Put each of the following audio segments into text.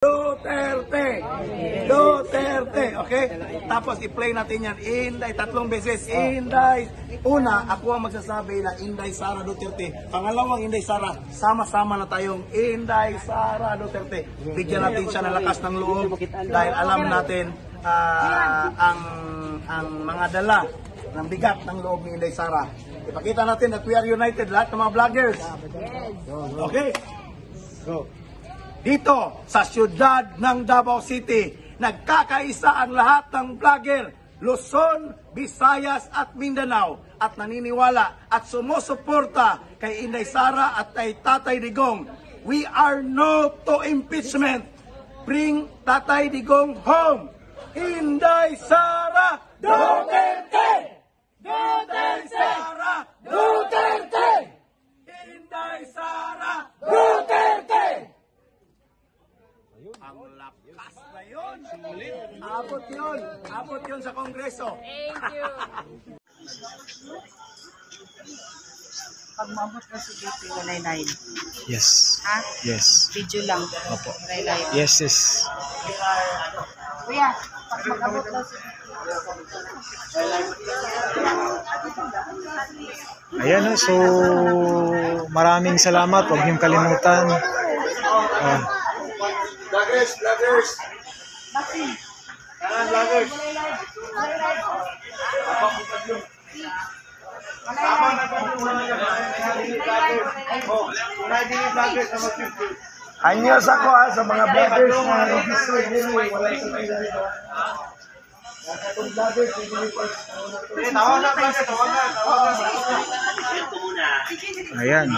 Duterte! Duterte! Okay? Tapos i-play natin yan. Inday, tatlong beses. Inday. Una, ako ang magsasabi na Inday Sara Duterte. Pangalawang Inday Sara, sama-sama na tayong Inday Sara Duterte. Bigyan natin siya ng lakas ng loob dahil alam natin ang mga dala ng bigat ng loob ni Inday Sara. Ipakita natin that we are united, lahat ng mga vloggers. Okay? Go. Dito sa siyudad ng Davao City, nagkakaisa ang lahat ng vlogger, Luzon, Visayas at Mindanao at naniniwala at sumusuporta kay Inday Sara at kay Tatay Digong. We are no to impeachment. Bring Tatay Digong home. Inday Sara Duterte! Inday Sara Duterte! Inday Sara Duterte! Ang lakas na yun. Abot yun sa Kongreso. Thank you. Pag maabot na si BP, walay live. Yes. Ha? Yes. Video lang. Opo. Walay live. Yes, yes. Kuya, pag mag-abot na si Ayan, so maraming salamat. Huwag niyong kalimutan. Vloggers! Vloggers! Anyos ako sa mga vloggers na register din. Wala sa kanila. Katong vloggers, Ayan.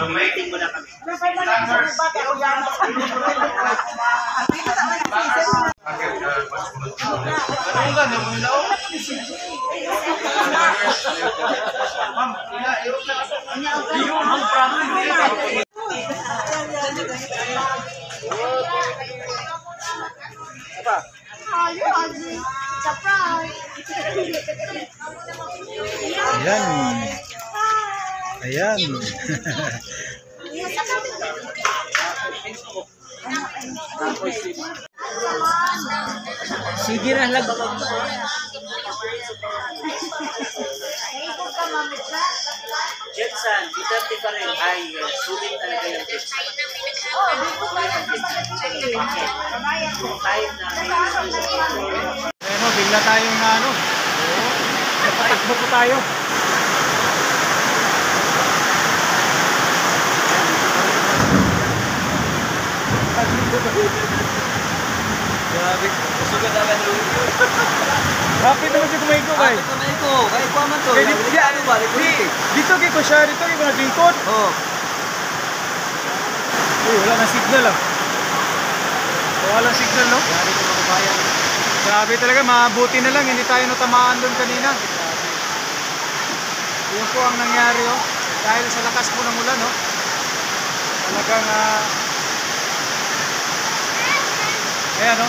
Ayan. Ayan. Sige na lang. Jetson, Duterte pa rin. Ay, sulit talaga yung Jetson. Pero bigla tayong napatakbo po tayo. Grabe, susugat naman yung Happy naman siya kumain ko, kay. kamay ko, kaya ko man to. Dito kay ko siya, dito kay ko naglingkod. Oo. Uy, wala na signal Wala signal, no? Grabe ko mga kabayan. Grabe talaga, mabuti na lang, hindi tayo natamaan doon kanina. Yun po ang nangyari, dahil sa lakas po ng ulan, talagang, ayan,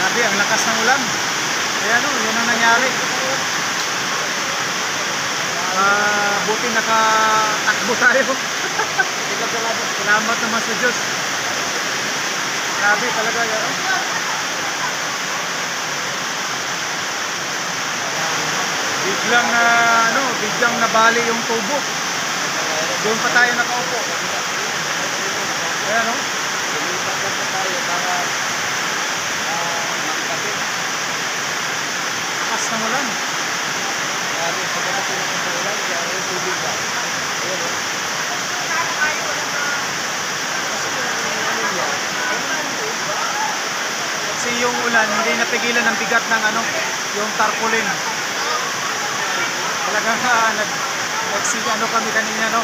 grabe, ang lakas ng ulan. Ayan, yun ang nangyari. Buti nakatakbo tayo. Salamat naman sa Diyos. Grabe talaga yan. Biglang nabali yung tubo. Doon pa tayo nakaupo. Ayan, lakas ng ulan. Kasi yung ulan, hindi napigilan ng bigat ng yung tarpaulin. Talagang kami kanina,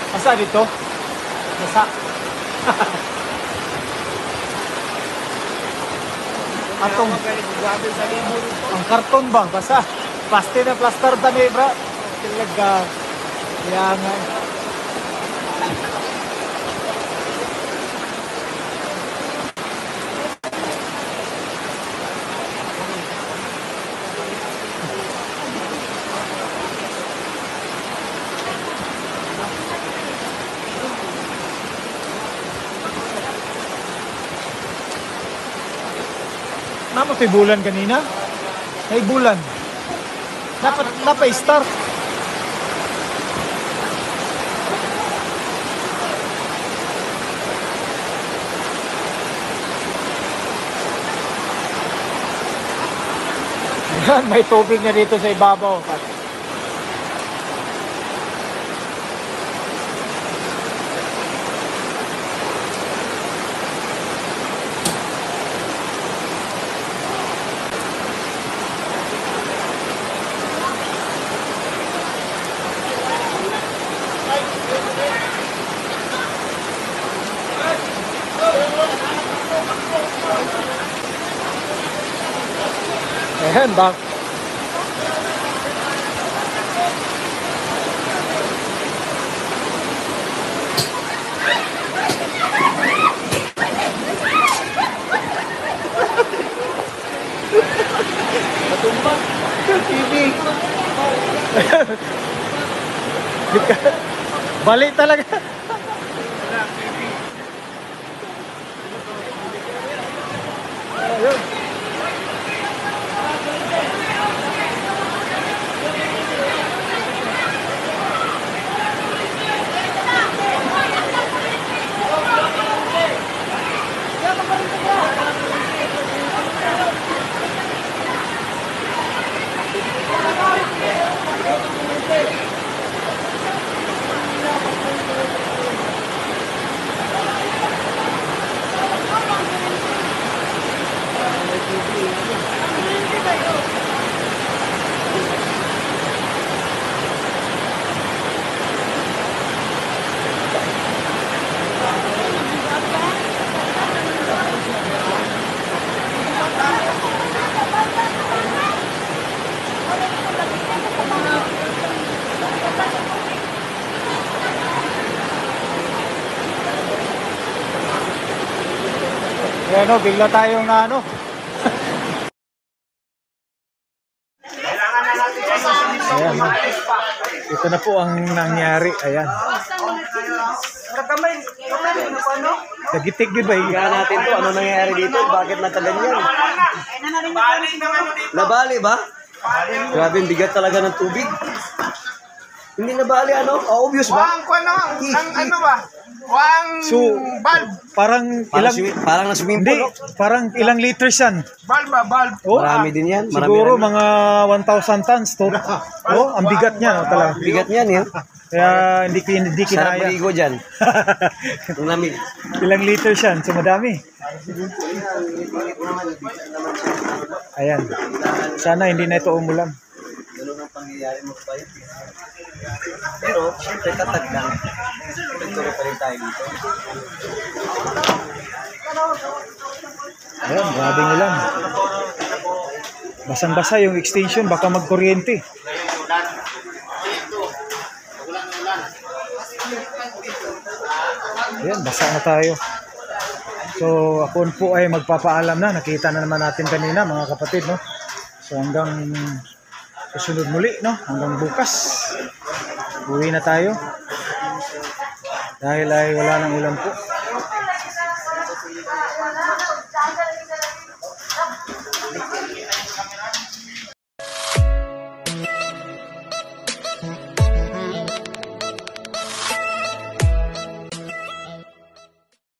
Asa dito? Nasa. Atong ang karton ba? Basta. Pasti na plaster tani, bro. Talaga. Kaya nga. Namo tay bulan kanina? Ay bulan. Dapat start. Yan, may tubig na dito sa ibabaw. Ayan ba? Natumba. TV. Balik talaga. Ayun. Ano, bigla tayong na ano. Ayan. Ito na po ang nangyari. Ayan. Nagitig yun ba? Higa natin to. Ano nangyayari dito? Bakit nakaganyan? Nabali ba? Grabe, bigat talaga ng tubig. Hindi nabali, ano? Obvious ba? Ano ba? So, Bulb. parang na swimming Hindi, pool. parang ilang liters yan. Bulb. Oh, Marami din yan. Marami siguro yan. mga 1,000 tons to. Oh, ang bigat niya, no, talaga. Bigat niyan, eh. Kaya hindi Sarap kinaya. maligo dyan. Ang lamig. Ilang liters yan? So madami. Ayan. Sana hindi na ito umulan. Ganun ang pangyayari mo tayo. Pero, siyempre, tatag lang. Nagturo pa rin tayo dito. Ayan, grabing ulan. Basang-basa yung extension, baka magkuryente. Ayan, basa na tayo. So, ako po ay magpapaalam na. Nakita na naman natin kanina, mga kapatid, no? So, hanggang susunod muli, no? Hanggang bukas. Uwi na tayo. Dahil ay wala nang ulan po.